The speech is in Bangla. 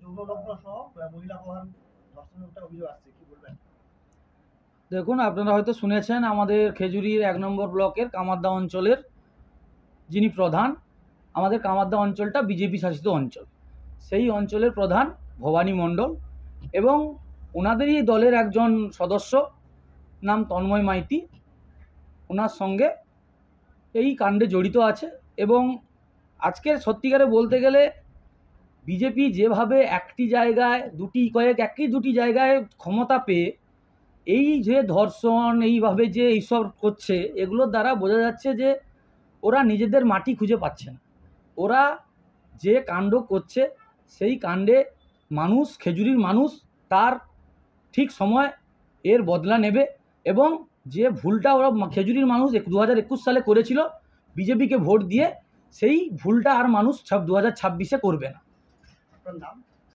যৌনলগ্ন সহ মহিলা প্রধান ধর্ষণের একটা অভিযোগ আসছে, কি বলবেন? দেখুন, আপনারা হয়তো শুনেছেন আমাদের খেজুরির 1 নম্বর ব্লকের কামারদা অঞ্চলের যিনি প্রধান, আমাদের কামারদা অঞ্চলটা বিজেপি শাসিত অঞ্চল, সেই অঞ্চলের প্রধান ভবানী মণ্ডল এবং ওনাদেরই দলের একজন সদস্য নাম তন্ময় মাইতি, ওনার সঙ্গে এই কাণ্ডে জড়িত আছে। এবং আজকের সত্যিকারে বলতে গেলে বিজেপি যেভাবে একটি দুটি জায়গায় ক্ষমতা পেয়ে এই যে ধর্ষণ এইভাবে যে এইসব করছে, এগুলোর দ্বারা বোঝা যাচ্ছে যে ওরা নিজেদের মাটি খুঁজে পাচ্ছে না। ওরা যে কাণ্ড করছে সেই কাণ্ডে মানুষ, খেজুরির মানুষ তার ঠিক সময় এর বদলা নেবে এবং যে ভুলটা ওরা খেজুরির মানুষ 2021 সালে করেছিল বিজেপিকে ভোট দিয়ে, সেই ভুলটা আর মানুষ 2026-এ করবে না। আপনার নাম?